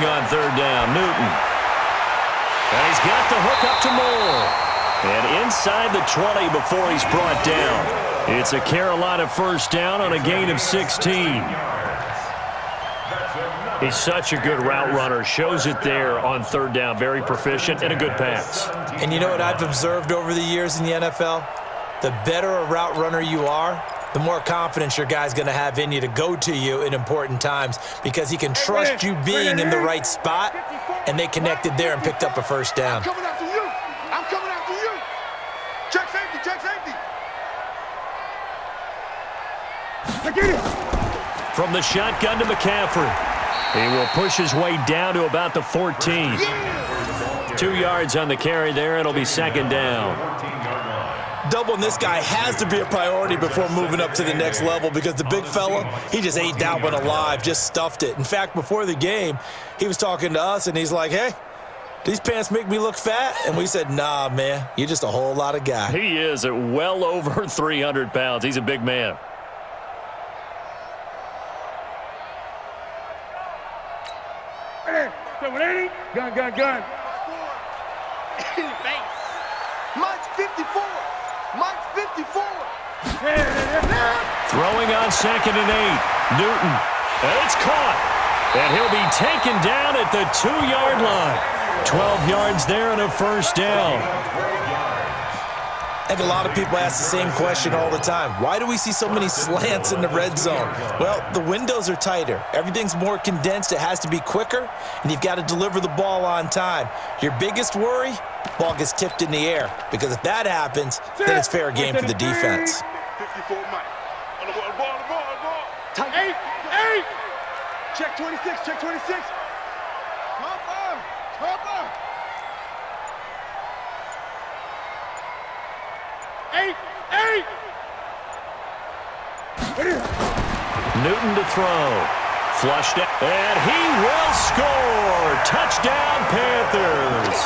throwing on third down. Newton. And he's got the hook up to Moore. And inside the 20 before he's brought down. It's a Carolina first down on a gain of 16. He's such a good route runner. Shows it there on third down. Very proficient and a good pass. And you know what I've observed over the years in the NFL? The better a route runner you are, the more confidence your guy's going to have in you to go to you in important times because he can trust you being in the right spot, and they connected there and picked up a first down. I'm coming after you. I'm coming after you. Check safety, check safety. From the shotgun to McCaffrey. He will push his way down to about the 14. 2 yards on the carry there. It'll be second down. Doubling this guy has to be a priority before moving up to the next level because the big fella, he just ate that one alive, just stuffed it. In fact, before the game, he was talking to us, and he's like, hey, these pants make me look fat? And we said, nah, man, you're just a whole lot of guy. He is at well over 300 pounds. He's a big man. Gun. Mike's 54. Mike's 54. Throwing on 2nd and 8. Newton. And it's caught. And he'll be taken down at the 2-yard line. 12 yards there and a first down. I think a lot of people ask the same question all the time. Why do we see so many slants in the red zone? Well, the windows are tighter. Everything's more condensed. It has to be quicker, and you've got to deliver the ball on time. Your biggest worry, ball gets tipped in the air, because if that happens, then it's fair game for the defense. 54 Mike. On the ball. Tight. 8. Check 26, check 26. Cover. 8. Newton to throw. Flushed it. And he will score. Touchdown, Panthers.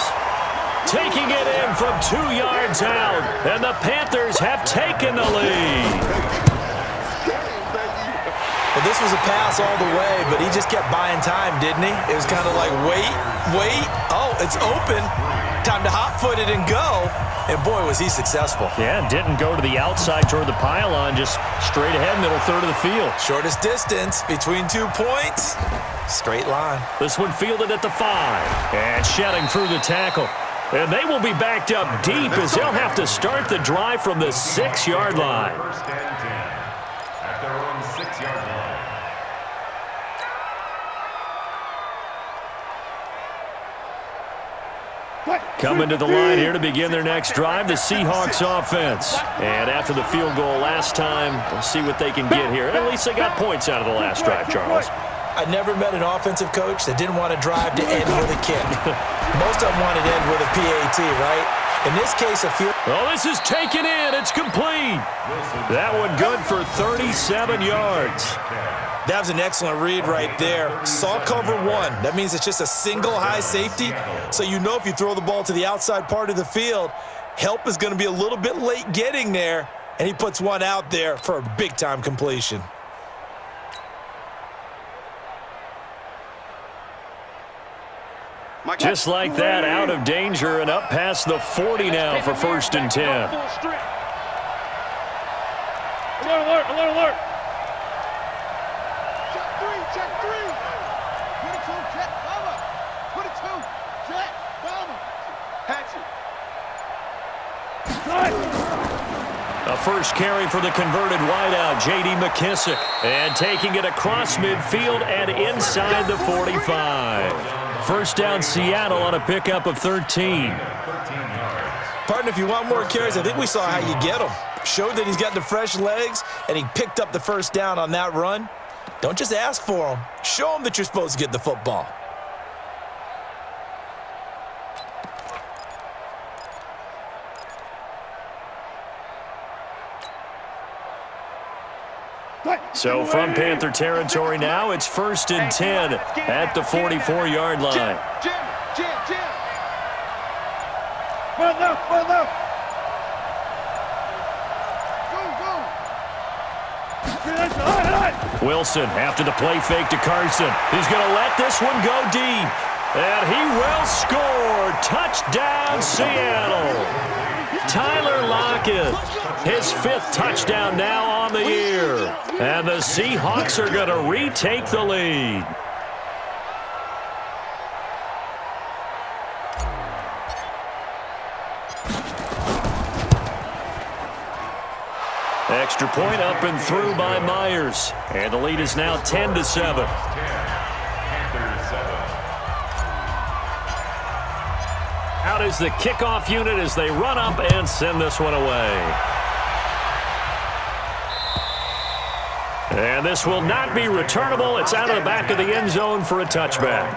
Taking it in from 2 yards out. And the Panthers have taken the lead. Well, this was a pass all the way, but he just kept buying time, didn't he? It was kind of like, wait. Oh, it's open. Time to hot-foot it and go. And, boy, was he successful. Yeah, didn't go to the outside toward the pylon, just straight ahead, middle third of the field. Shortest distance between 2 points. Straight line. This one fielded at the 5. And shedding through the tackle. And they will be backed up deep as they'll have to start the drive from the 6-yard line. First and 10 at their own 6-yard line. Coming to the line here to begin their next drive, the Seahawks offense. And after the field goal last time, we'll see what they can get here. At least they got points out of the last drive, Charles. I never met an offensive coach that didn't want to drive to end with a kick. Most of them wanted to end with a PAT, right? In this case, a field... Oh, this is taken in. It's complete. That one good for 37 yards. That was an excellent read right there. Saw cover 1. That means it's just a single high safety. So you know if you throw the ball to the outside part of the field, help is going to be a little bit late getting there. And he puts one out there for a big-time completion. Just like that, out of danger and up past the 40 now for 1st and 10. Alert. Check 3. Put it 2, check, cover. Put it 2, check, cover. Hatchet. A first carry for the converted wideout, J.D. McKissick. And taking it across midfield and inside the 45. First down, Seattle on a pickup of 13. Partner, if you want more carries, I think we saw how you get them. Showed that he's got the fresh legs, and he picked up the first down on that run. Don't just ask for them. Show them that you're supposed to get the football. So from Panther territory now, it's 1st and 10 at the 44-yard line. Jim. Run left. Go. Wilson after the play fake to Carson. He's going to let this one go deep. And he will score. Touchdown, Seattle. Tyler Lockett, his 5th touchdown now on the year. And the Seahawks are going to retake the lead. Extra point up and through by Myers. And the lead is now 10-7. Out is the kickoff unit as they run up and send this one away. And this will not be returnable. It's out of the back of the end zone for a touchback.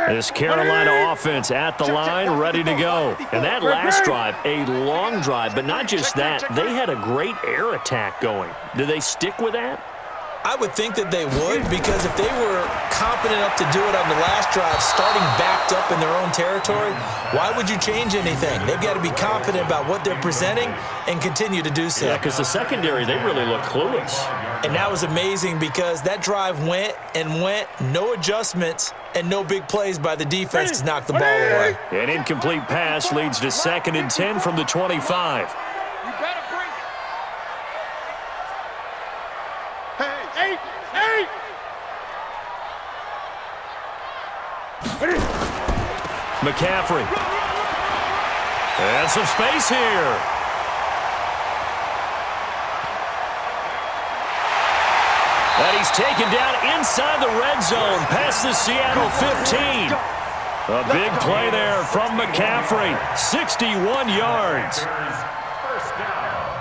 This Carolina offense at the line, ready to go. And that last drive, a long drive, but not just that. They had a great air attack going. Do they stick with that? I would think that they would, because if they were confident enough to do it on the last drive, starting backed up in their own territory, why would you change anything? They've got to be confident about what they're presenting and continue to do so. Yeah, because the secondary, they really look clueless. And that was amazing because that drive went and went, no adjustments, and no big plays by the defense to knock the ball away. An incomplete pass leads to 2nd and 10 from the 25. You better bring it. Hey. McCaffrey. And some space here. And he's taken down inside the red zone past the Seattle 15. A big play there from McCaffrey. 61 yards. First down.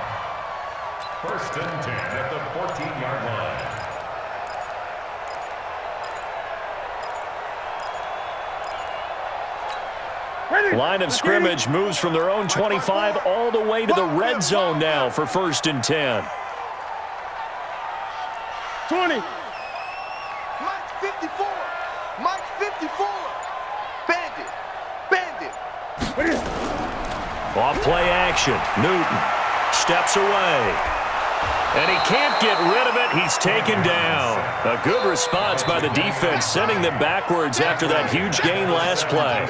1st and 10 at the 14-yard line. Line of scrimmage moves from their own 25 all the way to the red zone now for 1st and 10. 20. Mike 54. Mike 54. Bandit. Off play action. Newton steps away. And he can't get rid of it. He's taken down. A good response by the defense, sending them backwards after that huge gain last play.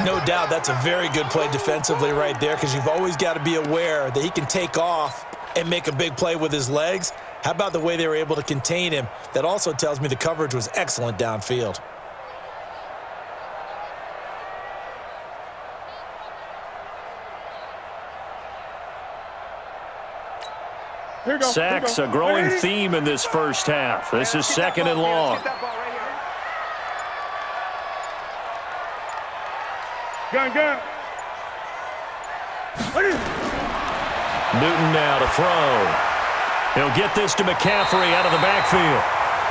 No doubt that's a very good play defensively right there, because you've always got to be aware that he can take off and make a big play with his legs. How about the way they were able to contain him? That also tells me the coverage was excellent downfield. Sacks, a growing theme in this first half. This is 2nd and long. Gun. Newton now to throw. He'll get this to McCaffrey out of the backfield.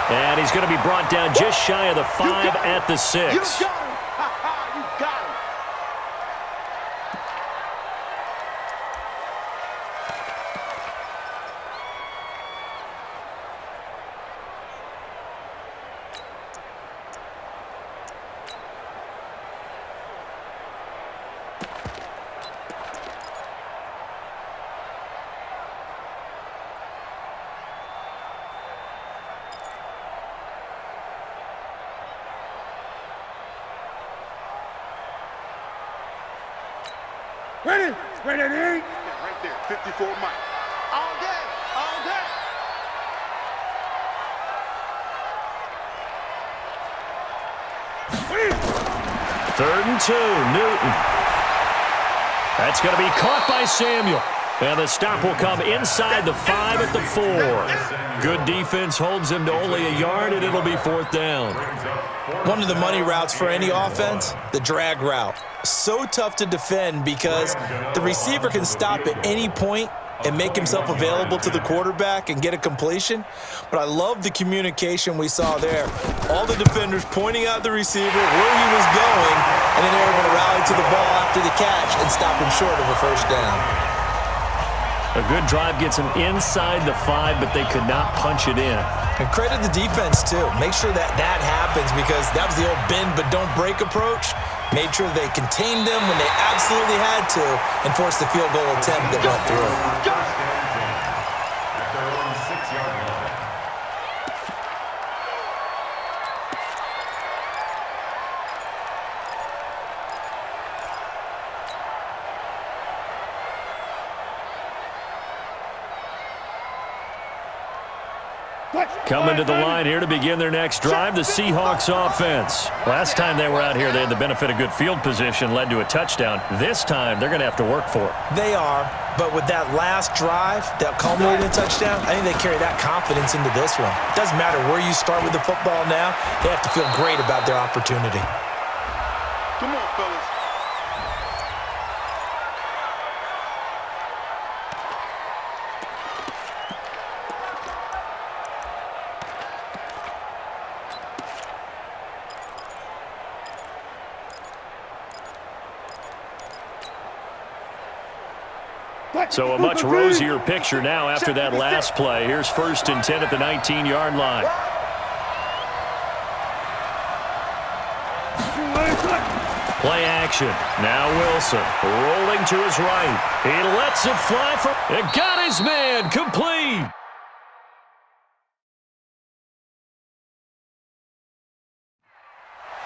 And he's going to be brought down just shy of the 5 at the 6. You got him. You got him. Ready. Yeah, right there. 54 Mike. All day. 3rd and 2, Newton. That's going to be caught by Samuel. And the stop will come inside the 5 at the 4. Good defense holds him to only a yard, and it'll be 4th down. One of the money routes for any offense, the drag route. So tough to defend because the receiver can stop at any point and make himself available to the quarterback and get a completion. But I love the communication we saw there. All the defenders pointing out the receiver, where he was going, and then they were able to rally to the ball after the catch and stop him short of a 1st down. A good drive gets them inside the 5, but they could not punch it in. And credit the defense, too. Make sure that happens because that was the old bend but don't break approach. Made sure they contained them when they absolutely had to and forced the field goal attempt that went through. At their own 6-yard line. Coming to the line here to begin their next drive, the Seahawks offense. Last time they were out here, they had the benefit of good field position, led to a touchdown. This time, they're going to have to work for it. They are, but with that last drive that culminated in a touchdown, I think they carry that confidence into this one. It doesn't matter where you start with the football now. They have to feel great about their opportunity. Come on, fellas. So a much rosier picture now after that last play. Here's 1st and 10 at the 19-yard line. Play action. Now Wilson rolling to his right. He lets it fly for it. Got his man complete.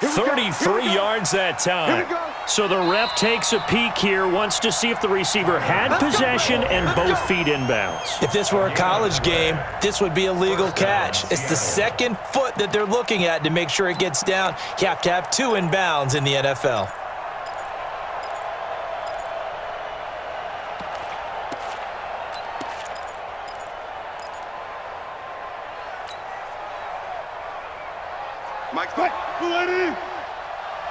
Here we go. 33 yards that time. So the ref takes a peek here, wants to see if the receiver had possession and both feet inbounds. If this were a college game, this would be a legal catch. It's the second foot that they're looking at to make sure it gets down. You have to have 2 inbounds in the NFL. Mike's back. Let it in.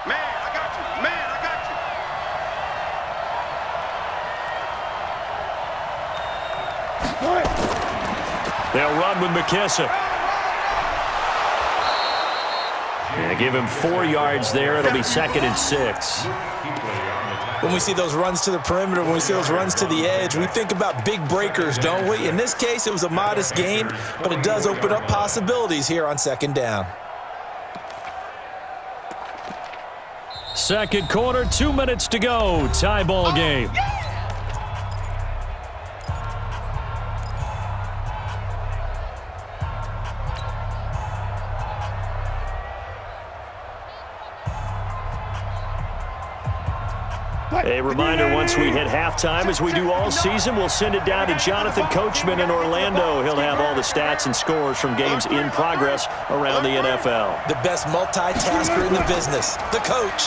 Man, I got you. Man, I got you. They'll run with McKissick. Yeah, give him 4 yards there. It'll be 2nd and 6. When we see those runs to the perimeter, when we see those runs to the edge, we think about big breakers, don't we? In this case, it was a modest gain, but it does open up possibilities here on 2nd down. Second quarter, 2 minutes to go. Tie ball game. A reminder, once we hit halftime, as we do all season, we'll send it down to Jonathan Coachman in Orlando. He'll have all the stats and scores from games in progress around the NFL. The best multitasker in the business, the coach.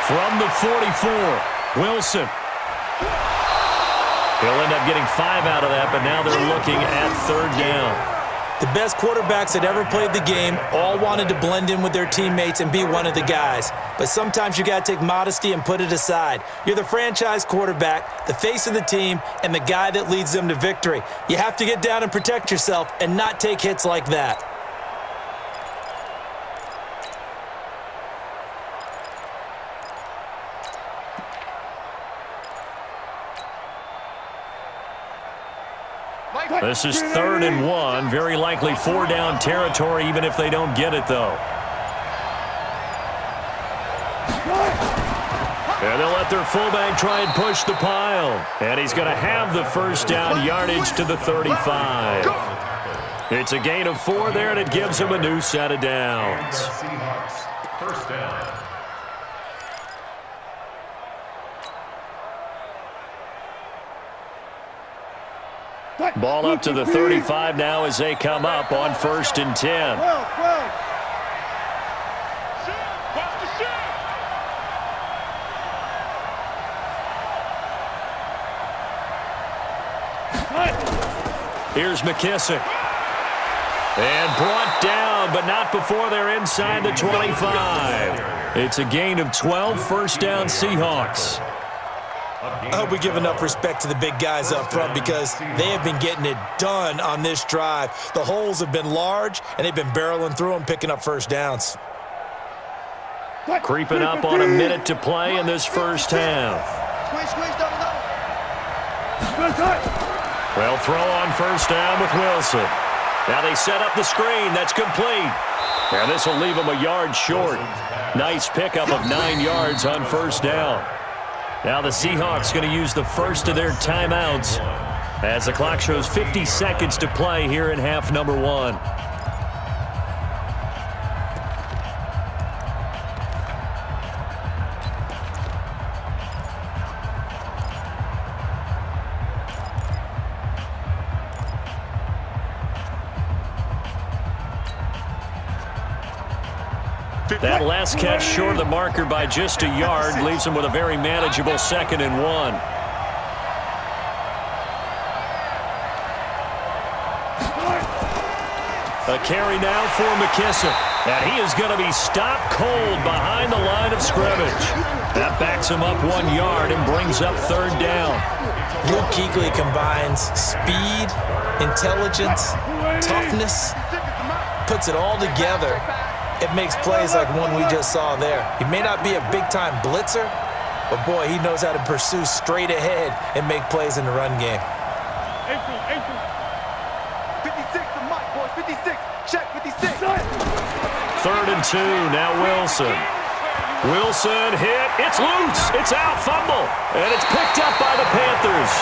From the 44, Wilson. He'll end up getting 5 out of that, but now they're looking at 3rd down. The best quarterbacks that ever played the game all wanted to blend in with their teammates and be one of the guys. But sometimes you got to take modesty and put it aside. You're the franchise quarterback, the face of the team, and the guy that leads them to victory. You have to get down and protect yourself and not take hits like that. This is 3rd and 1. Very likely 4-down territory, even if they don't get it, though. And they'll let their fullback try and push the pile. And he's going to have the 1st down yardage to the 35. It's a gain of 4 there, and it gives him a new set of downs. Seahawks, 1st down. Ball up to the 35 now as they come up on 1st and 10. Here's McKissick. And brought down, but not before they're inside the 25. It's a gain of 12, 1st down Seahawks. I hope we give enough respect to the big guys up front because they have been getting it done on this drive. The holes have been large, and they've been barreling through them, picking up 1st downs. Creeping up on a minute to play in this 1st half. Squeeze, double. Well, throw on first down with Wilson. Now they set up the screen. That's complete. And this will leave them a yard short. Nice pickup of 9 yards on first down. Now the Seahawks going to use the first of their timeouts as the clock shows 50 seconds to play here in half number 1. That last catch short of the marker by just a yard leaves him with a very manageable 2nd and 1. A carry now for McKissick. And he is going to be stopped cold behind the line of scrimmage. That backs him up 1 yard and brings up 3rd down. Luke Kuechly combines speed, intelligence, toughness, puts it all together. It makes plays like one we just saw there. He may not be a big-time blitzer, but boy, he knows how to pursue straight ahead and make plays in the run game. 56 to Mike, boys. 56. Check 56. 3rd and 2. Now Wilson. Wilson hit. It's loose. It's out. Fumble. And it's picked up by the Panthers.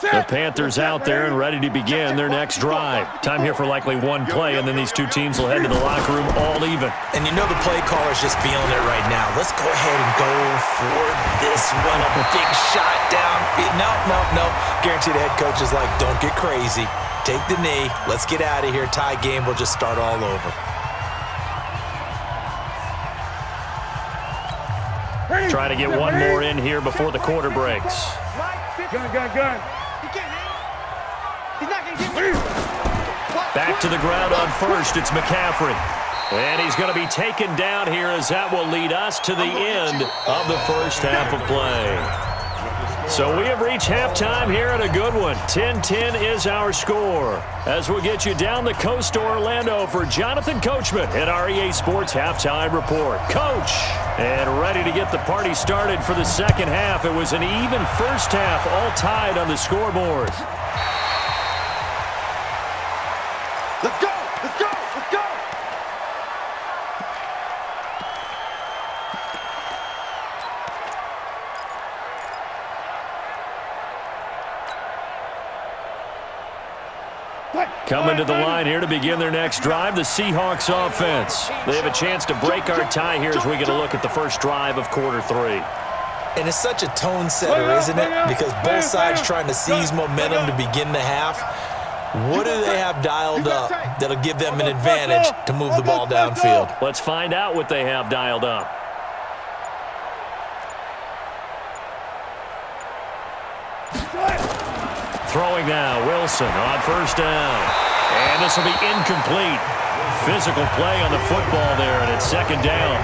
The Panthers out there and ready to begin their next drive. Time here for likely one play, and then these two teams will head to the locker room all even. And you know the play caller's just feeling it right now. Let's go ahead and go for this one. A big shot down. No. Guaranteed the head coach is like, don't get crazy. Take the knee. Let's get out of here. Tie game. We'll just start all over. Try to get one more in here before the quarter breaks. Gun. Back to the ground on first. It's McCaffrey. And he's going to be taken down here as that will lead us to the end of the first half of play. So we have reached halftime here at a good one. 10-10 is our score. As we'll get you down the coast to Orlando for Jonathan Coachman at our EA Sports Halftime Report. Coach, and ready to get the party started for the second half. It was an even first half, all tied on the scoreboard. Let's go. Coming to the line here to begin their next drive, the Seahawks offense. They have a chance to break our tie here as we get a look at the first drive of quarter 3. And it's such a tone setter, isn't it? Because both sides trying to seize momentum to begin the half. What do they have dialed up that'll give them an advantage to move the ball downfield? Let's find out what they have dialed up. Throwing now, Wilson on first down. And this will be incomplete. Physical play on the football there, and it's second down.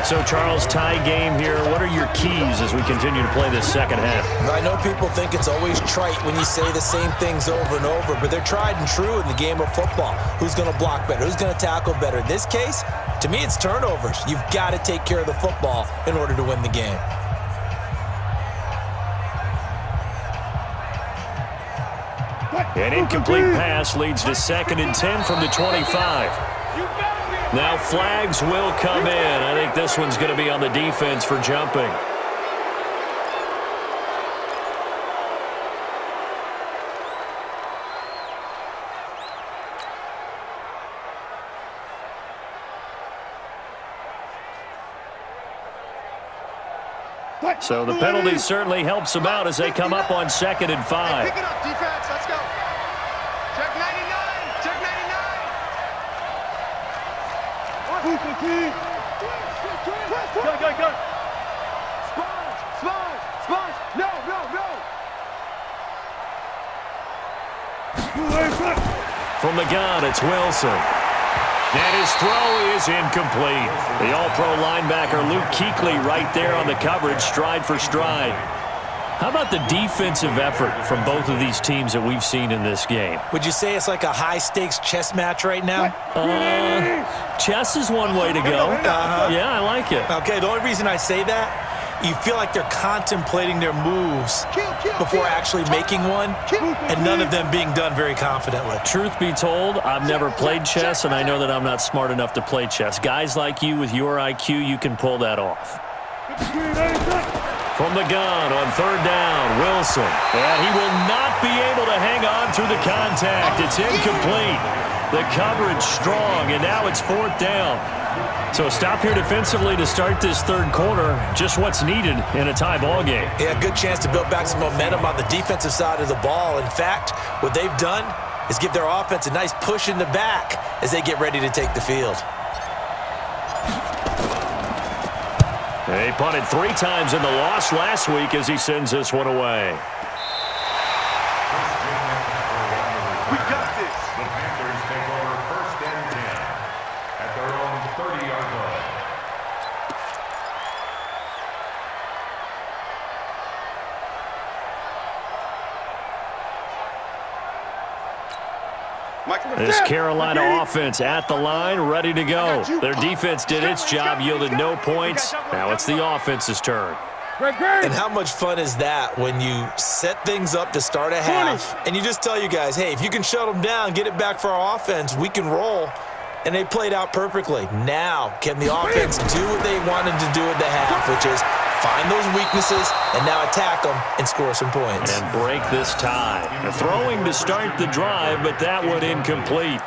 So, Charles, tie game here. What are your keys as we continue to play this second half? I know people think it's always trite when you say the same things over and over, but they're tried and true in the game of football. Who's going to block better? Who's going to tackle better? In this case, to me, it's turnovers. You've got to take care of the football in order to win the game. An incomplete pass leads to 2nd and 10 from the 25. Now flags will come in. I think this one's going to be on the defense for jumping. So the penalty certainly helps them out as they come up on 2nd and 5. Pick it up, defense. Let's go. Check 99. Check 99. Go. Sponge. No. From the gun, it's Wilson. And his throw is incomplete. The all-pro linebacker Luke Kuechly right there on the coverage, stride for stride. How about the defensive effort from both of these teams that we've seen in this game? Would you say it's like a high-stakes chess match right now? Chess is one way to go. Yeah, I like it. Okay, the only reason I say that, you feel like they're contemplating their moves before actually making one, and none of them being done very confidently. Truth be told, I've never played chess, and I know that I'm not smart enough to play chess. Guys like you with your IQ, you can pull that off. From the gun on third down, Wilson. And he will not be able to hang on through the contact. It's incomplete. The coverage strong, and now it's fourth down. So a stop here defensively to start this third quarter. Just what's needed in a tie ball game. Yeah, good chance to build back some momentum on the defensive side of the ball. In fact, what they've done is give their offense a nice push in the back as they get ready to take the field. He punted 3 times in the loss last week as he sends this one away. We got this. The Panthers take over first and 10 at their own 30-yard line. This Carolina offense at the line, ready to go. Their defense did its job, yielded no points. Now it's the offense's turn. And how much fun is that when you set things up to start a half, and you just tell you guys, hey, if you can shut them down, get it back for our offense, we can roll. And they played out perfectly. Now, can the offense do what they wanted to do at the half, which is find those weaknesses and now attack them and score some points. And break this tie. The throwing to start the drive, but that one incomplete.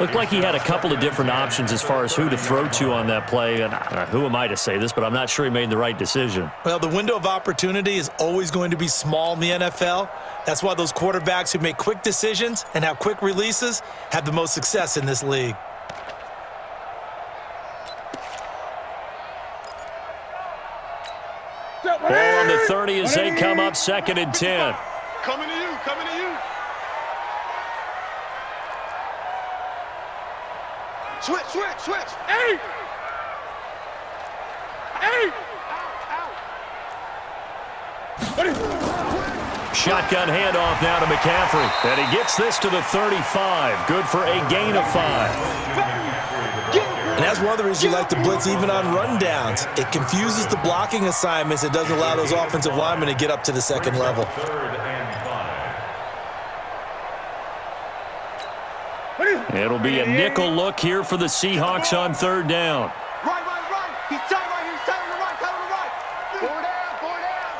Looked like he had a couple of different options as far as who to throw to on that play. And who am I to say this, but I'm not sure he made the right decision. Well, the window of opportunity is always going to be small in the NFL. That's why those quarterbacks who make quick decisions and have quick releases have the most success in this league. Ball on the 30 as they come up second and 10. Coming to you, coming to you. Switch, switch, switch. Hey! Hey! Shotgun handoff now to McCaffrey. And he gets this to the 35. Good for a gain of 5. And that's one of the reasons you like to blitz even on rundowns. It confuses the blocking assignments. It doesn't allow those offensive linemen to get up to the second level. It'll be a nickel look here for the Seahawks on third down. Right. He's tight right here. He's tight on the right, tight on the right. Four down, four down.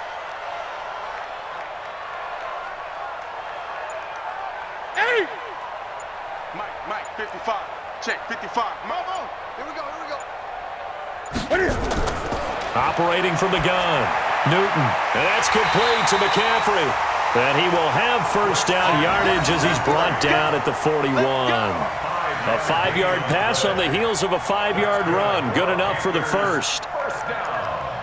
Hey! Mike, 55. Check, 55. Mama! Here we go. Operating from the gun. Newton. And that's complete to McCaffrey. And he will have first down yardage as he's brought down at the 41. A 5-yard pass on the heels of a 5-yard run. Good enough for the first. First down.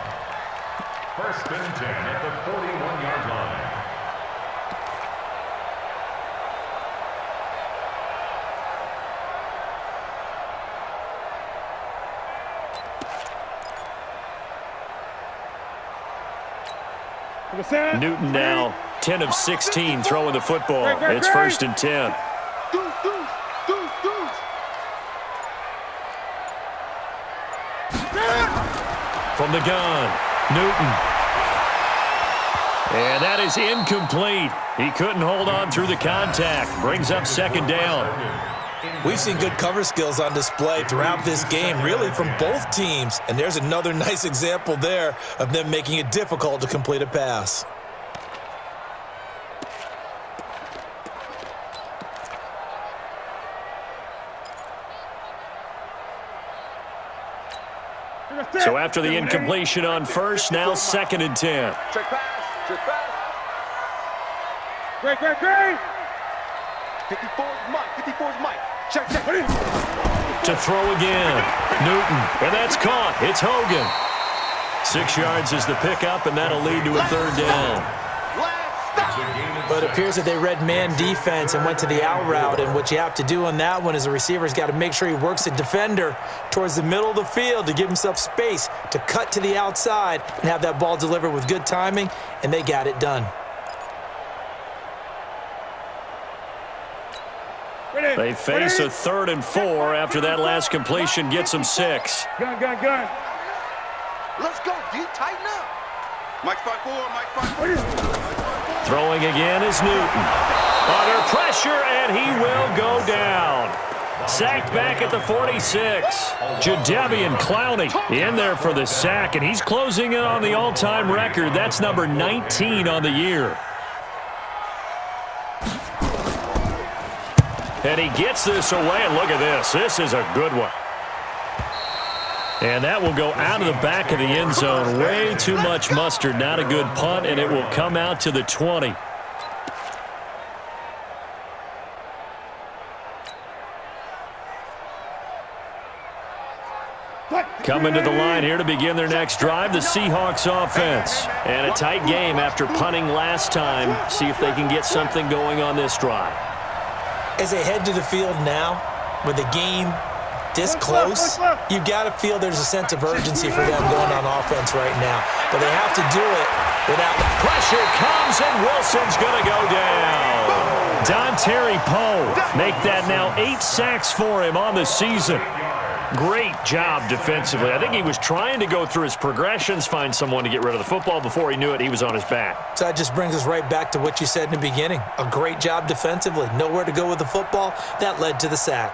First and 10 at the 41-yard line. Newton now 10 of 16 throwing the football. It's first and 10. From the gun, Newton. And that is incomplete. He couldn't hold on through the contact. Brings up second down. We've seen good cover skills on display throughout this game, really from both teams. And there's another nice example there of them making it difficult to complete a pass. So after the incompletion on first, now second and 10. Check pass. Great. 54's Mike. Check. To throw again. Newton. And that's caught. It's Hogan. 6 yards is the pickup, and that'll lead to a third down. Last stop. But it appears that they read man defense and went to the out route, and what you have to do on that one is the receiver's got to make sure he works the defender towards the middle of the field to give himself space to cut to the outside and have that ball delivered with good timing, and they got it done. They face a 3rd and 4 after that last completion gets them 6. Gun. Let's go, D. Tighten up. Mike 5-4, Mike 5-4. Throwing again is Newton. Under pressure, and he will go down. Sacked back at the 46. Jadeveon Clowney in there for the sack, and he's closing in on the all-time record. That's number 19 on the year. And he gets this away, and look at this. This is a good one. And that will go out of the back of the end zone. Way too much mustard. Not a good punt, and it will come out to the 20. Coming to the line here to begin their next drive, the Seahawks offense. And a tight game after punting last time. See if they can get something going on this drive. As they head to the field now, with the game this close, you've got to feel there's a sense of urgency for them going on offense right now. But they have to do it without the pressure comes, and Wilson's going to go down. Dontari Poe make that now 8 sacks for him on the season. Great job defensively. I think he was trying to go through his progressions, find someone to get rid of the football. Before he knew it, he was on his back. So that just brings us right back to what you said in the beginning. A great job defensively. Nowhere to go with the football. That led to the sack.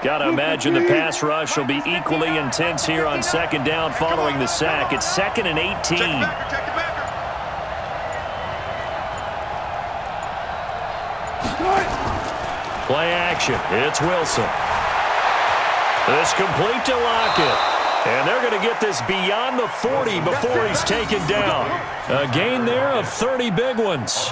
Got to imagine the pass rush will be equally intense here on 2nd down following the sack. It's 2nd and 18. Play action. It's Wilson. This complete to Lockett. And they're going to get this beyond the 40 before he's taken down. A gain there of 30 big ones.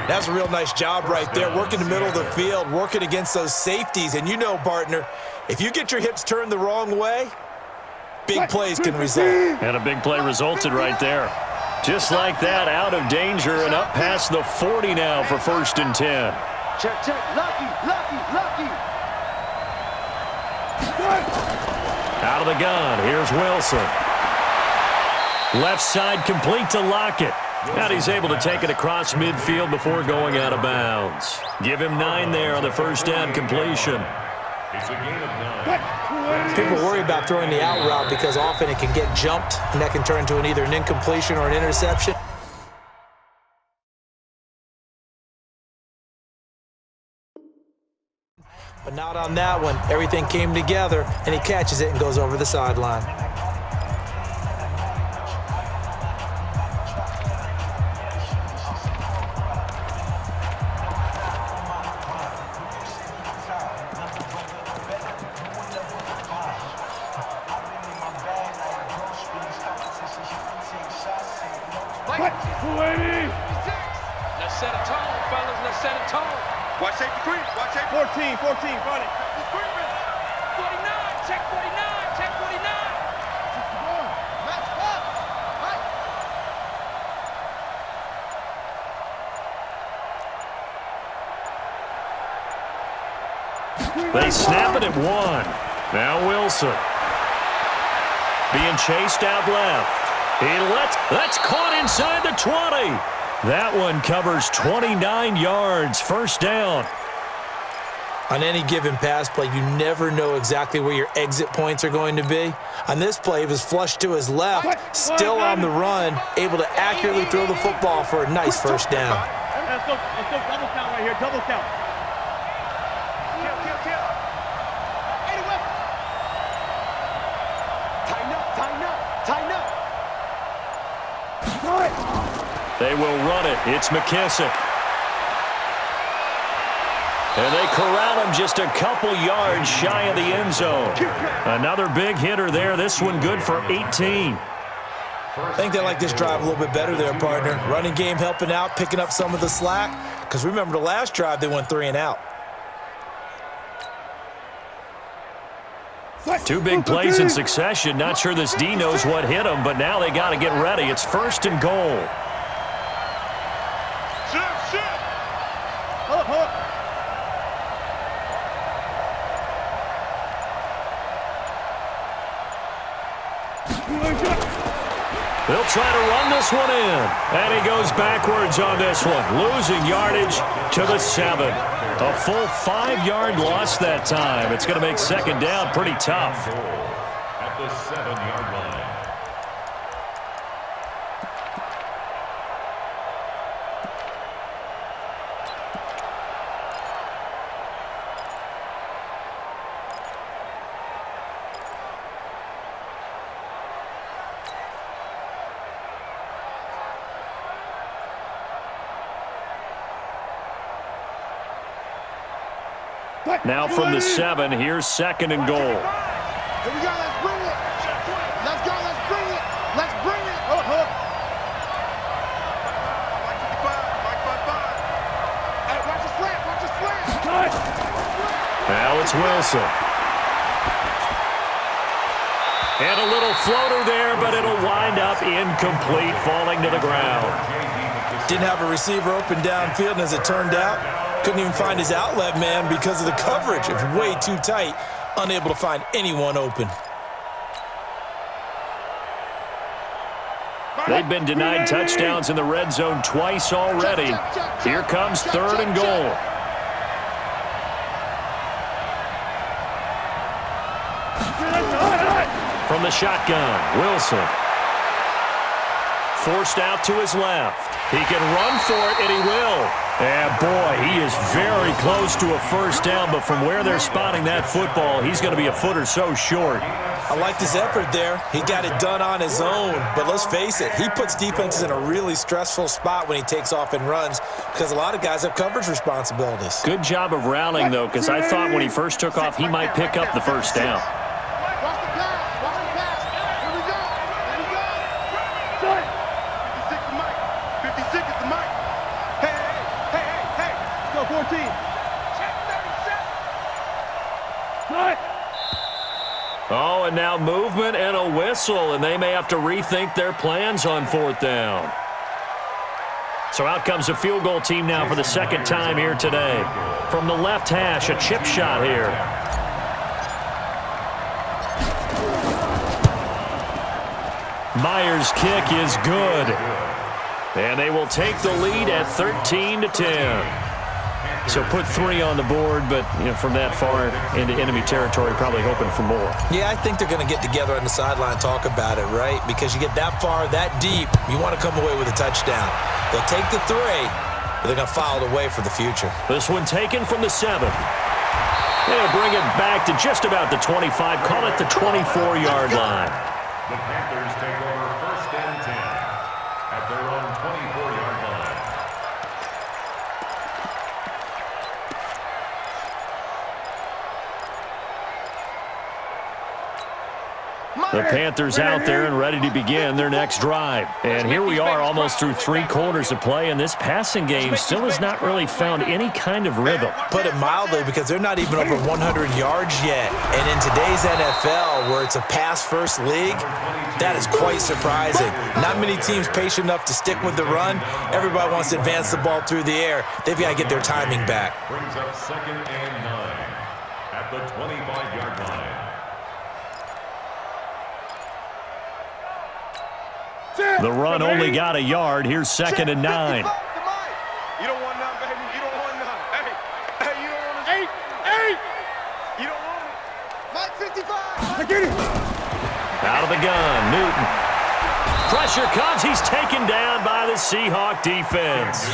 That's a real nice job right there, working the middle of the field, working against those safeties. And you know, partner, if you get your hips turned the wrong way, big plays can result. And a big play resulted right there. Just like that, out of danger and up past the 40 now for 1st and 10. Check. Lucky. Out of the gun, here's Wilson. Left side complete to Lockett. And he's able to take it across midfield before going out of bounds. Give him 9 there on the 1st down completion. It's a gain of 9. People worry about throwing the out route because often it can get jumped, and that can turn into either an incompletion or an interception. But not on that one. Everything came together, and he catches it and goes over the sideline. Let's set a tone, fellas. Let's set a tone. Watch safety 3. Watch safety 14, front it. 49, check 49, check 49. They snap it at 1. Now Wilson. Being chased out left. That's caught inside the 20. That one covers 29 yards. 1st down. On any given pass play, you never know exactly where your exit points are going to be. On this play, it was flushed to his left, still on the run, able to accurately throw the football for a nice 1st down. Let's go double count right here. Double count. Kill. Tighten up. They will run it. It's McKissick. And they corral him just a couple yards shy of the end zone. Another big hitter there. This one good for 18. I think they like this drive a little bit better there, partner. Running game helping out, picking up some of the slack. Because remember, the last drive, they went 3 and out. Two big plays in succession. Not sure this D knows what hit him, but now they got to get ready. It's 1st and goal. They'll try to run this one in. And he goes backwards on this one, losing yardage to the 7. A full 5-yard loss that time. It's going to make 2nd down pretty tough. At the 7-yard line. Now from the 7, here's 2nd and goal. Here we go, let's bring it. Let's go, let's bring it. Let's bring it. Hey, watch the slant, watch the slant. Now it's Wilson. And a little floater there, but it'll wind up incomplete, falling to the ground. Didn't have a receiver open downfield, and as it turned out, couldn't even find his outlet man because of the coverage. It was way too tight, unable to find anyone open. They've been denied touchdowns in the red zone twice already. Here comes 3rd and goal. From the shotgun, Wilson. Forced out to his left. He can run for it, and he will. And, boy, he is very close to a 1st down, but from where they're spotting that football, he's going to be a foot or so short. I liked his effort there. He got it done on his own. But let's face it, he puts defenses in a really stressful spot when he takes off and runs because a lot of guys have coverage responsibilities. Good job of rallying, though, because I thought when he first took off, he might pick up the 1st down. Watch the pass, watch the pass. Here we go, here we go. 56 is Mike, 56 is the Mike. Hey, let's go 14. Check 37. Oh, and now movement and a whistle, and they may have to rethink their plans on 4th down. So out comes a field goal team now for the 2nd time here today. From the left hash, a chip shot here. Myers' kick is good. And they will take the lead at 13-10. So put 3 on the board, but from that far into enemy territory, probably hoping for more. Yeah, I think they're going to get together on the sideline and talk about it, right? Because you get that far, that deep, you want to come away with a touchdown. They'll take the 3, but they're going to file it away for the future. This one taken from the 7. They'll bring it back to just about the 25, call it the 24-yard line. The Panthers take over 1st and 10 at their own 24-yard line. The Panthers out there and ready to begin their next drive. And here we are almost through 3 quarters of play, and this passing game still has not really found any kind of rhythm. Put it mildly, because they're not even over 100 yards yet. And in today's NFL, where it's a pass-first league, that is quite surprising. Not many teams patient enough to stick with the run. Everybody wants to advance the ball through the air. They've got to get their timing back. Brings up 2nd and 9 at the 25-yard line. The run only got a yard. Here's 2nd and 9. You don't want none, baby. You don't want none. Hey, you don't want it. Hey! You don't want it. Mike 55. I get it. Out of the gun, Newton. Pressure comes. He's taken down by the Seahawk defense.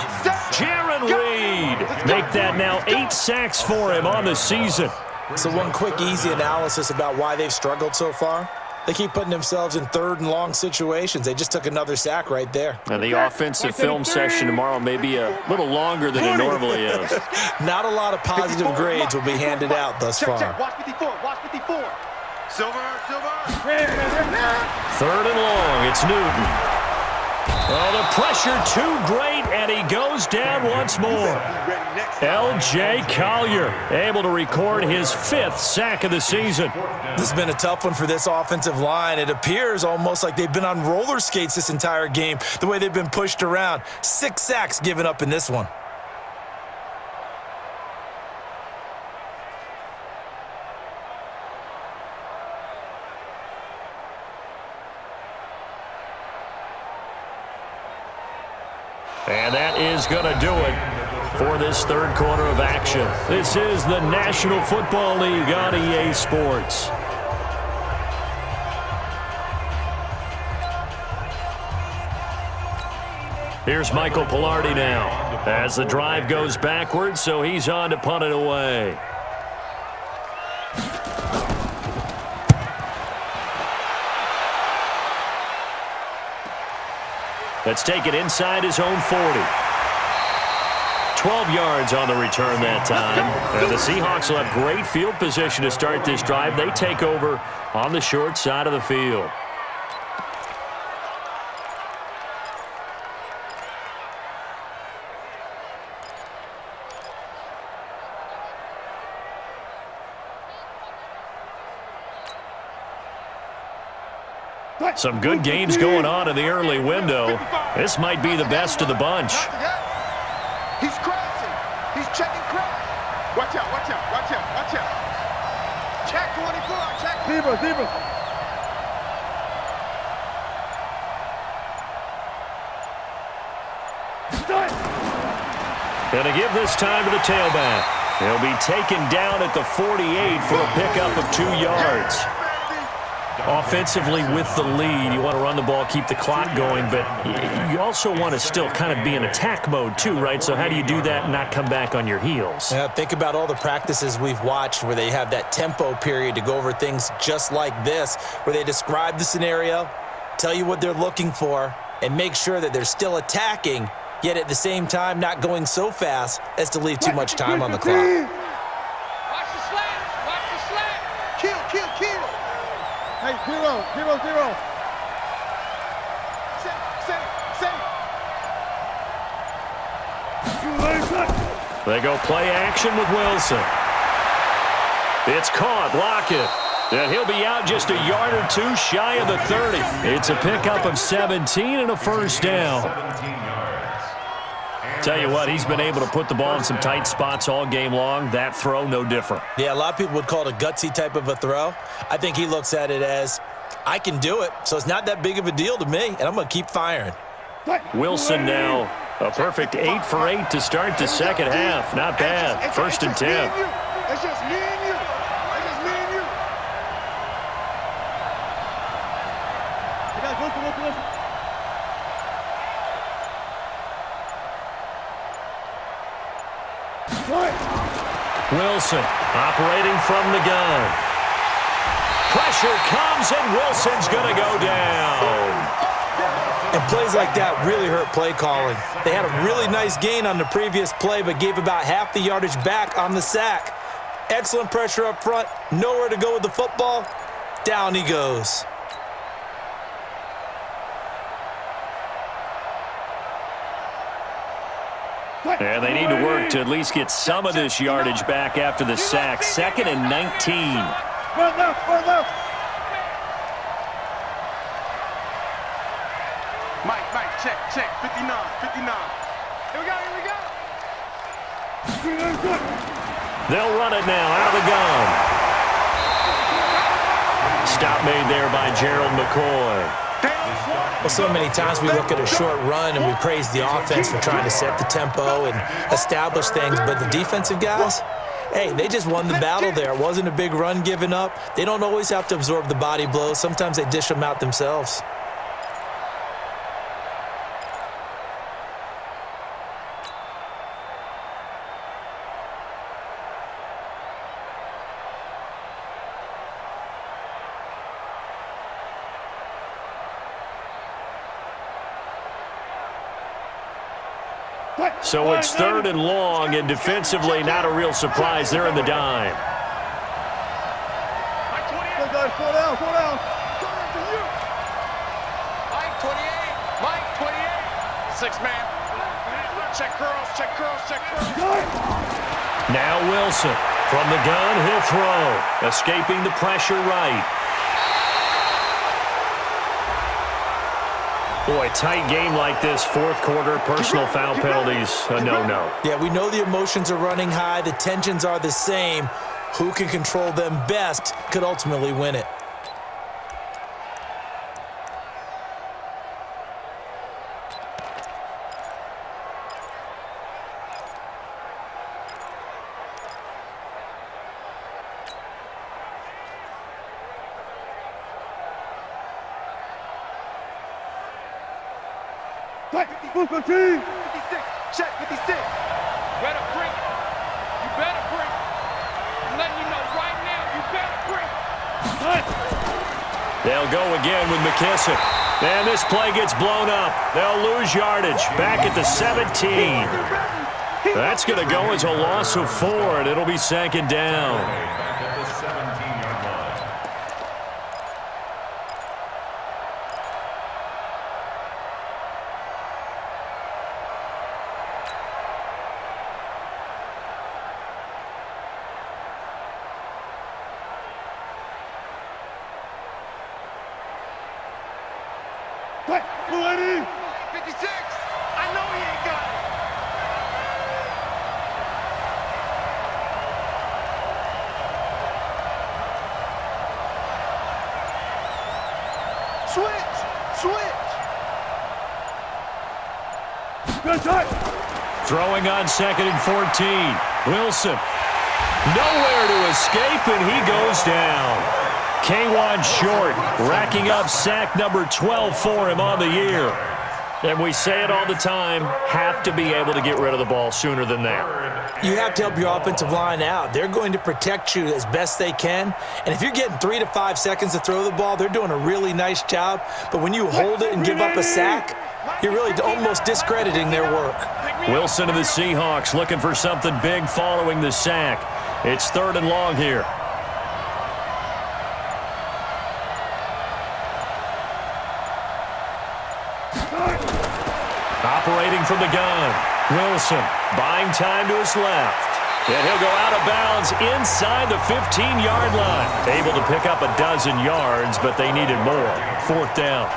Jaron Reed. Make that now 8 sacks for him on the season. So one quick, easy analysis about why they've struggled so far. They keep putting themselves in 3rd and long situations. They just took another sack right there. And the offensive film session tomorrow may be a little longer than it normally is. Not a lot of positive grades will be handed out thus far. Check. Watch 54. Watch 54. Silver. 3rd and long. It's Newton. Oh, the pressure too great, and he goes down once more. L.J. Collier able to record his 5th sack of the season. This has been a tough one for this offensive line. It appears almost like they've been on roller skates this entire game, the way they've been pushed around. 6 sacks given up in this one. And that is going to do it for this third quarter of action. This is the National Football League on EA Sports. Here's Michael Pilardi now as the drive goes backwards, so he's on to punt it away. Let's take it inside his own 40. 12 yards on the return that time. And the Seahawks will have great field position to start this drive. They take over on the short side of the field. Some good gains going on in the early window. This might be the best of the bunch. He's crossing. He's checking cross. Watch out, watch out, watch out, watch out. Check 24, check. Zebra. Gonna give this time to the tailback. He'll be taken down at the 48 for a pickup of 2 yards. Offensively with the lead, you want to run the ball, keep the clock going, but you also want to still kind of be in attack mode too, right? So how do you do that and not come back on your heels? Yeah, think about all the practices we've watched where they have that tempo period to go over things just like this, where they describe the scenario, tell you what they're looking for, and make sure that they're still attacking, yet at the same time not going so fast as to leave too much time on the clock. Watch the slant. Watch the slant. Kill. Hey, 0. Set. They go play action with Wilson. It's caught. Lockett. And he'll be out just a yard or two shy of the 30. It's a pickup of 17 and a first down. 17 yards. Tell you what, he's been able to put the ball in some tight spots all game long. That throw, no different. Yeah, a lot of people would call it a gutsy type of a throw. I think he looks at it as, I can do it, so it's not that big of a deal to me, and I'm going to keep firing. Wilson now, a perfect 8 for 8 to start the second half. Not bad. First and 10. It's just me and you. Listen. Wilson operating from the gun. Pressure comes, and Wilson's going to go down. And plays like that really hurt play calling. They had a really nice gain on the previous play, but gave about half the yardage back on the sack. Excellent pressure up front. Nowhere to go with the football. Down he goes. And they need to work to at least get some of this yardage back after the sack. 2nd and 19. Run left. Mike, check. 59. Here we go. They'll run it now out of the gun. Stop made there by Gerald McCoy. Well, so many times we look at a short run and we praise the offense for trying to set the tempo and establish things, but the defensive guys, hey, they just won the battle there. It wasn't a big run given up. They don't always have to absorb the body blows. Sometimes they dish them out themselves. So it's 3rd and long, and defensively not a real surprise. They're in the dime. Slow down. Mike 28. 6-man. Check curls, check curls, check curls. Now Wilson. From the gun, he'll throw. Escaping the pressure right. Boy, tight game like this, fourth quarter, personal foul penalties, a no-no. Yeah, we know the emotions are running high. The tensions are the same. Who can control them best could ultimately win it. Go team! 56, check 56. Better bring it. You better bring it. I'm letting you know right now, you better bring it. They'll go again with McKissick. And this play gets blown up. They'll lose yardage. Back at the 17. That's going to go as a loss of 4, and it'll be second down. Back at the 17-yard line. Ready? 56. I know he ain't got it. Throwing on 2nd and 14. Wilson. Nowhere to escape, and he goes down. K1 short, racking up sack number 12 for him on the year. And we say it all the time, have to be able to get rid of the ball sooner than that. You have to help your offensive line out. They're going to protect you as best they can. And if you're getting 3 to 5 seconds to throw the ball, they're doing a really nice job. But when you hold it and give up a sack, you're really almost discrediting their work. Wilson and the Seahawks looking for something big following the sack. It's 3rd and long here. Operating from the gun. Wilson buying time to his left. And he'll go out of bounds inside the 15-yard line. Able to pick up a dozen yards, but they needed more. 4th down.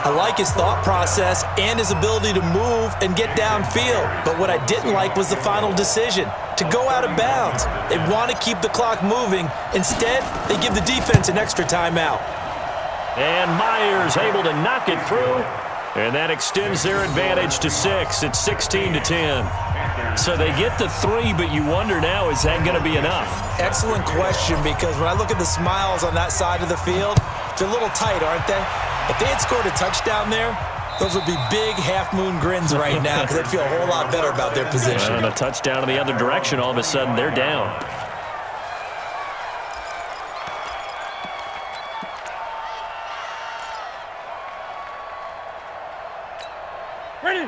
I like his thought process and his ability to move and get downfield. But what I didn't like was the final decision, to go out of bounds. They want to keep the clock moving. Instead, they give the defense an extra timeout. And Myers able to knock it through. And that extends their advantage to 6. It's 16-10. So they get the 3, but you wonder now, is that going to be enough? Excellent question, because when I look at the smiles on that side of the field, they're a little tight, aren't they? If they had scored a touchdown there, those would be big half-moon grins right now, because they'd feel a whole lot better about their position. And a touchdown in the other direction, all of a sudden they're down.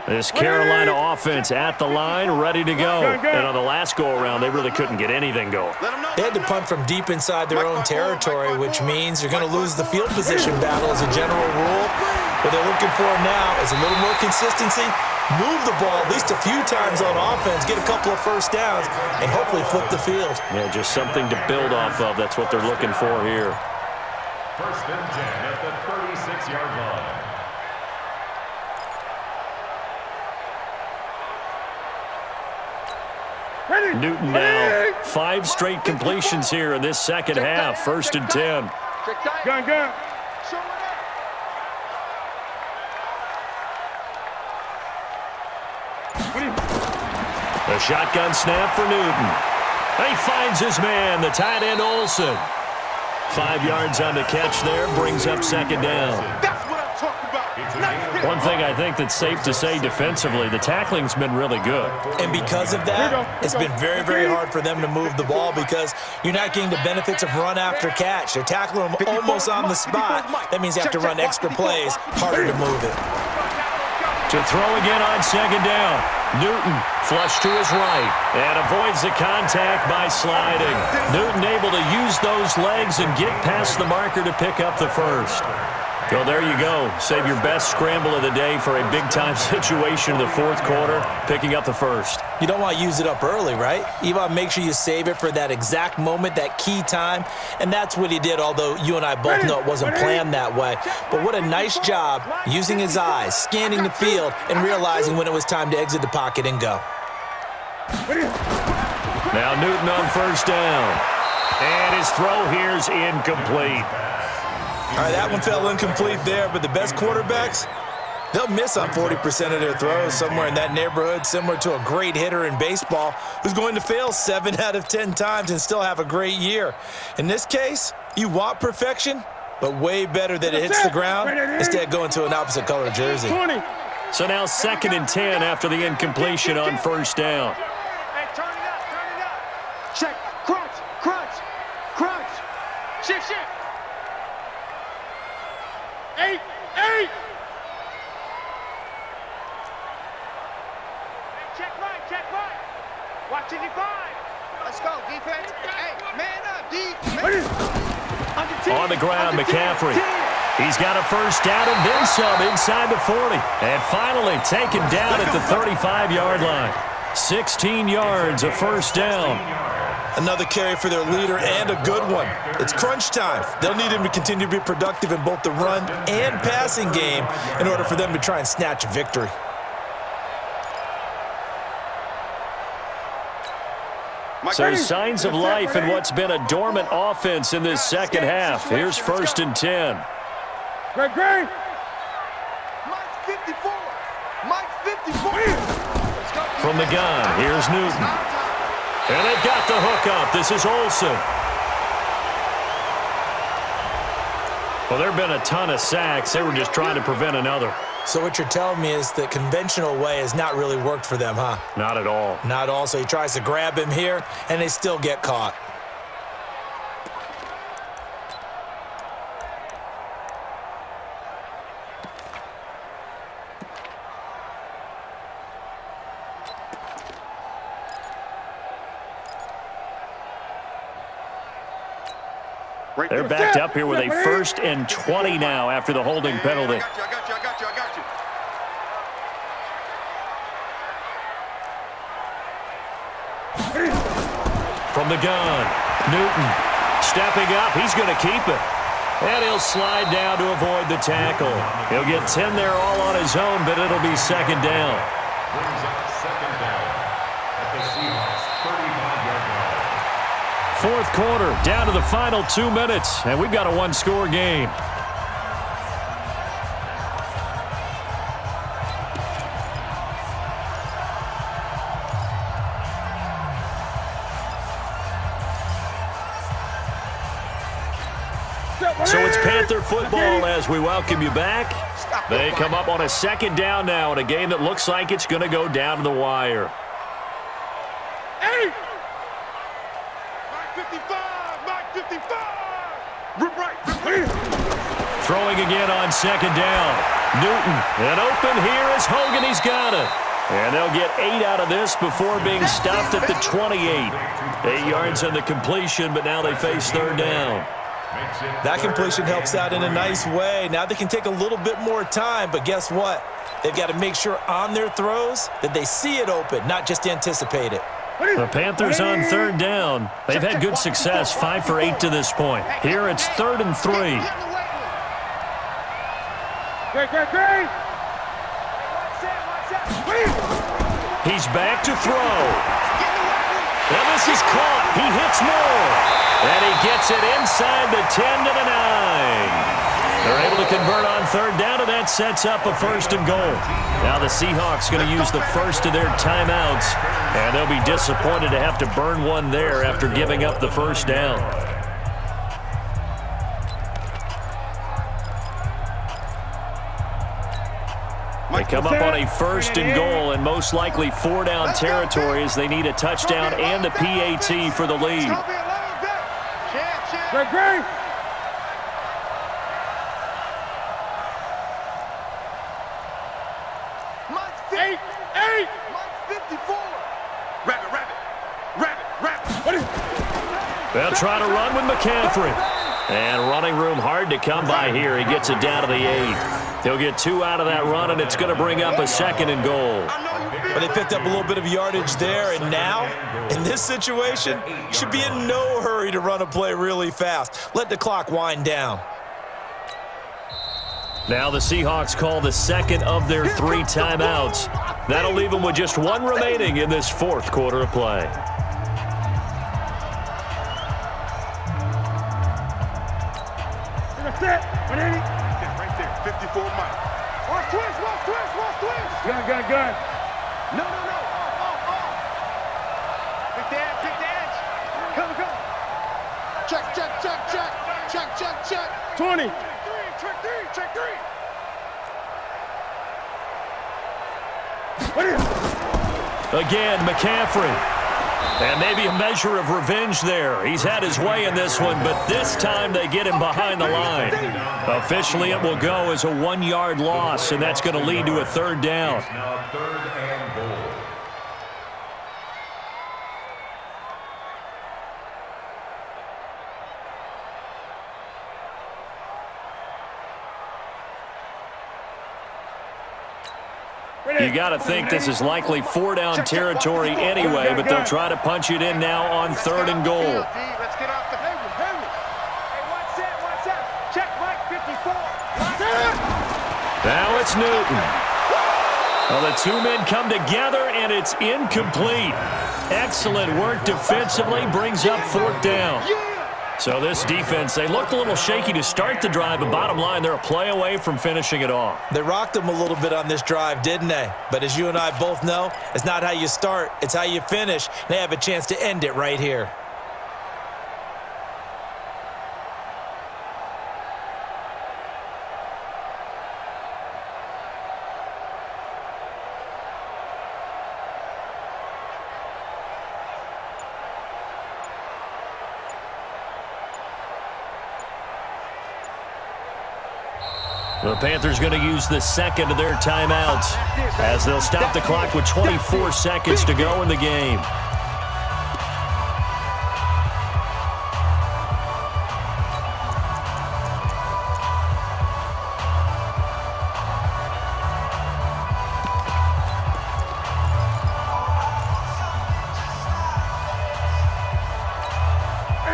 This Carolina offense at the line, ready to go. And on the last go-around, they really couldn't get anything going. They had to punt from deep inside their own territory, which means you're going to lose the field position battle as a general rule. What they're looking for now is a little more consistency, move the ball at least a few times on offense, get a couple of first downs, and hopefully flip the field. Yeah, just something to build off of. That's what they're looking for here. 1st and 10 at the 36-yard line. Newton now. 5 straight completions here in this second half. 1st and 10. Gun. A shotgun snap for Newton. He finds his man, the tight end Olsen. 5 yards on the catch there, brings up 2nd down. That's what I'm talking about. Nice. One thing I think that's safe to say defensively, the tackling's been really good. And because of that, it's been very, very hard for them to move the ball because you're not getting the benefits of run after catch. They're tackling them almost on the spot. That means you have to run extra plays, harder to move it. To throw again on 2nd down. Newton flush to his right and avoids the contact by sliding. Newton able to use those legs and get past the marker to pick up the 1st. Well, there you go. Save your best scramble of the day for a big-time situation in the fourth quarter, picking up the first. You don't want to use it up early, right? You want to make sure you save it for that exact moment, that key time, and that's what he did, although you and I both know it wasn't planned that way. But what a nice job using his eyes, scanning the field, and realizing when it was time to exit the pocket and go. Now Newton on first down. And his throw here's incomplete. All right, that one fell incomplete there, but the best quarterbacks, they'll miss on 40% of their throws, somewhere in that neighborhood, similar to a great hitter in baseball who's going to fail 7 out of 10 times and still have a great year. In this case, you want perfection, but way better that it hits the ground instead of going to an opposite color jersey. So now 2nd and 10 after the incompletion on first down. Hey, turn it up. Check. Crunch. Shift. 8. Check right. Watch it divide. Let's go, defense. Hey, man up, defense. On the ground, McCaffrey. He's got a first down and then some inside the 40. And finally taken down at the 35-yard line. 16 yards, a first down. Another carry for their leader and a good one. It's crunch time. They'll need him to continue to be productive in both the run and passing game in order for them to try and snatch a victory. So signs of life in what's been a dormant offense in this second half. Here's 1st and 10. Great. Mike's 54. From the gun, here's Newton. And they've got the hook up. This is Olsen. Well, there have been a ton of sacks. They were just trying to prevent another. So what you're telling me is the conventional way has not really worked for them, huh? Not at all. Not all. So he tries to grab him here, and they still get caught. They're backed up here with a 1st and 20 now after the holding penalty. I got you. From the gun, Newton stepping up. He's going to keep it. And he'll slide down to avoid the tackle. He'll get 10 there all on his own, but it'll be 2nd down. Brings up 2nd down at the Seahawks 35-yard line. Fourth quarter, down to the final 2 minutes, and we've got a 1-score game. So it's Panther football as we welcome you back. They come up on a 2nd down now in a game that looks like it's going to go down to the wire. Mike 55. Right. Throwing again on 2nd down. Newton, and open here is Hogan. He's got it. And they'll get 8 out of this before being stopped at the 28. 8 yards on the completion, but now they face 3rd down. That completion helps out in a nice way. Now they can take a little bit more time, but guess what? They've got to make sure on their throws that they see it open, not just anticipate it. The Panthers on 3rd down. They've had good success, 5 for 8 to this point. Here it's 3rd and 3. Great. He's back to throw. And this is caught. He hits more. And he gets it inside the 10 to the 9. They're able to convert on 3rd down, and that sets up a 1st and goal. Now the Seahawks going to use the first of their timeouts, and they'll be disappointed to have to burn one there after giving up the 1st down. They come up on a 1st and goal and most likely 4-down territory as they need a touchdown and a PAT for the lead. Great. Mike's 8. Mike's 54. Rabbit. They'll try to run with McCaffrey. And running room hard to come by here. He gets it down to the 8. He'll get 2 out of that run, and it's going to bring up a 2nd and goal. But they picked up a little bit of yardage there, and now, in this situation, should be in no hurry to run a play really fast. Let the clock wind down. Now the Seahawks call the 2nd of their 3 timeouts. That'll leave them with just 1 remaining in this 4th quarter of play. That's it. 180. Right there. 54 Mike. Watch twist. Gun. No. Pick the edge. Come. Check. 20. Check 3. Again, McCaffrey. And maybe a measure of revenge there. He's had his way in this one, but this time they get him behind the line. Officially, it will go as a 1-yard loss, and that's going to lead to a 3rd down. Now 3rd and goal. You got to think this is likely 4-down territory anyway, but they'll try to punch it in now on 3rd and goal. Let's get off the Hey, watch that. Check Mike 54. Now it's Newton. Well, the 2 men come together, and it's incomplete. Excellent work defensively, brings up 4th down. So this defense, they looked a little shaky to start the drive, but bottom line, they're a play away from finishing it off. They rocked them a little bit on this drive, didn't they? But as you and I both know, it's not how you start, it's how you finish. They have a chance to end it right here. The Panthers going to use the 2nd of their timeouts as they'll stop the clock with 24 seconds to go in the game.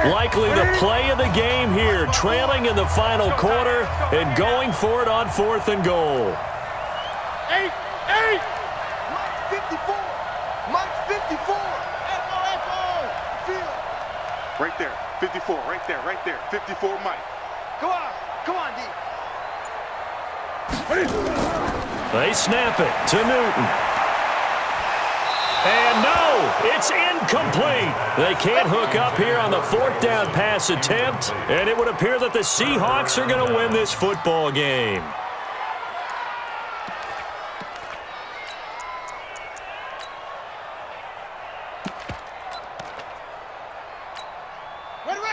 Likely the play of the game here, trailing in the final quarter and going for it on 4th and goal. 8. Mike 54. Field. Right there. 54. Right there. 54 Mike. Come on, D. They snap it to Newton. And no, it's incomplete. They can't hook up here on the 4th down pass attempt, and it would appear that the Seahawks are going to win this football game.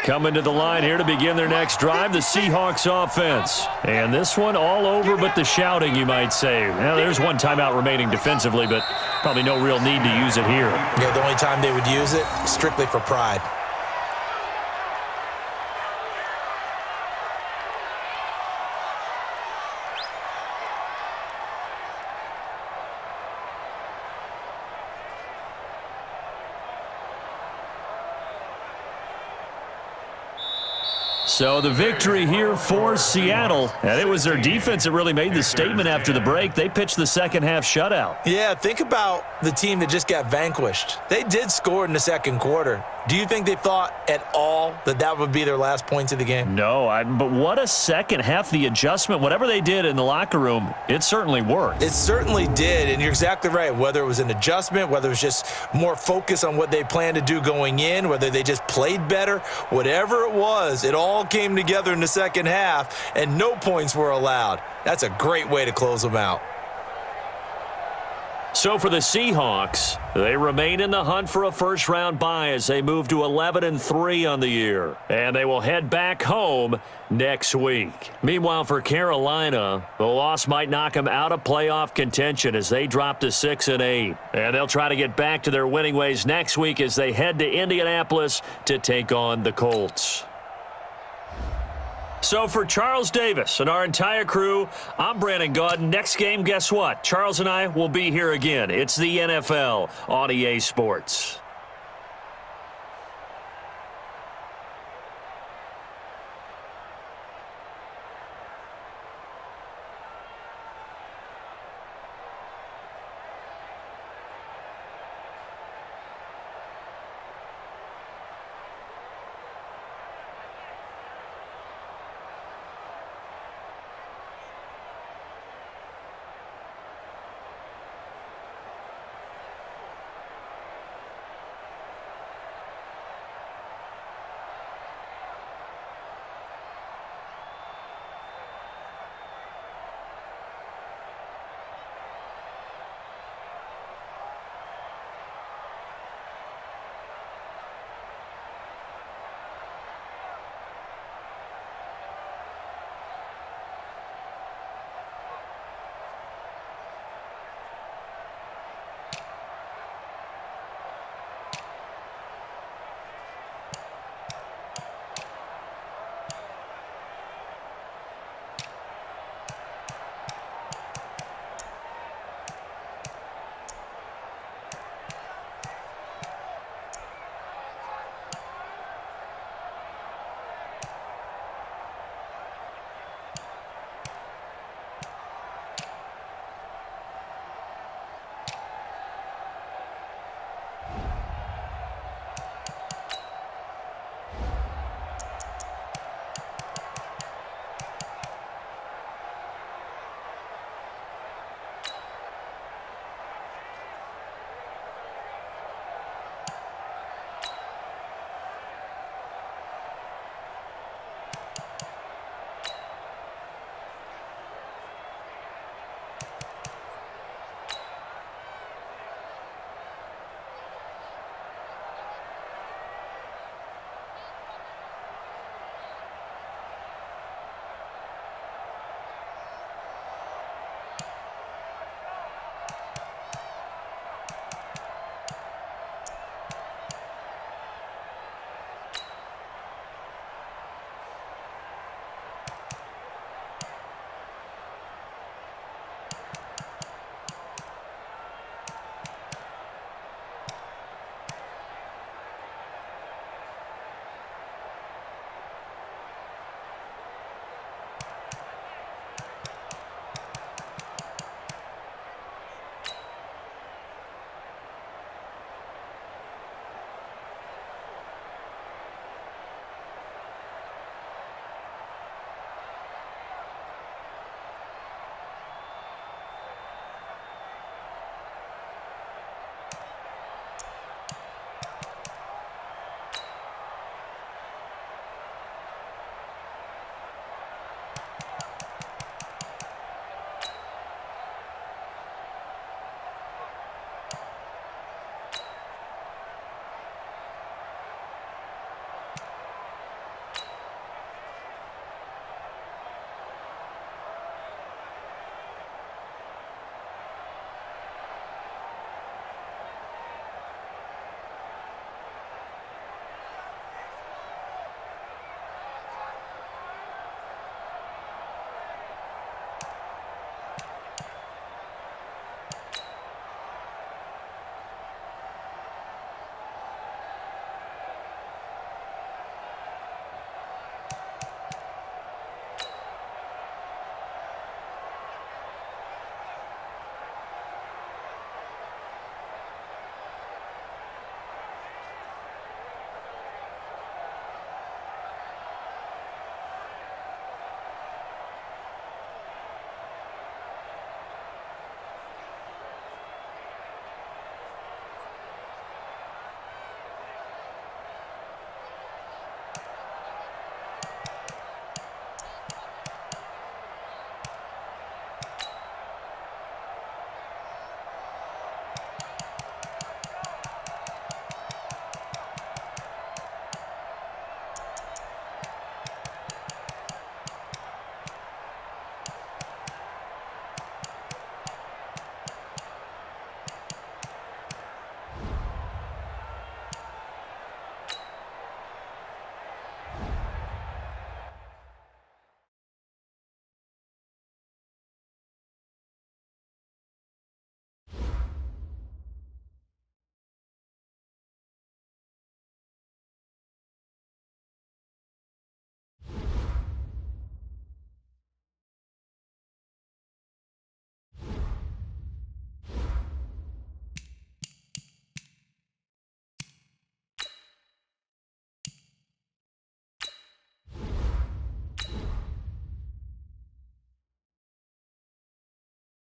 Coming to the line here to begin their next drive, the Seahawks offense. And this one all over but the shouting, you might say. Well, there's 1 timeout remaining defensively, but probably no real need to use it here. Yeah, the only time they would use it, strictly for pride. So the victory here for Seattle, and it was their defense that really made the statement after the break. They pitched the second half shutout. Yeah, think about the team that just got vanquished. They did score in the second quarter. Do you think they thought at all that that would be their last points of the game? No, but what a second half. The adjustment, whatever they did in the locker room, it certainly worked. It certainly did, and you're exactly right. Whether it was an adjustment, whether it was just more focus on what they planned to do going in, whether they just played better, whatever it was, it all came together in the second half, and no points were allowed. That's a great way to close them out. So for the Seahawks, they remain in the hunt for a first-round bye as they move to 11-3 on the year. And they will head back home next week. Meanwhile, for Carolina, the loss might knock them out of playoff contention as they drop to 6-8. And they'll try to get back to their winning ways next week as they head to Indianapolis to take on the Colts. So for Charles Davis and our entire crew, I'm Brandon Gaudin. Next game, guess what? Charles and I will be here again. It's the NFL on EA Sports.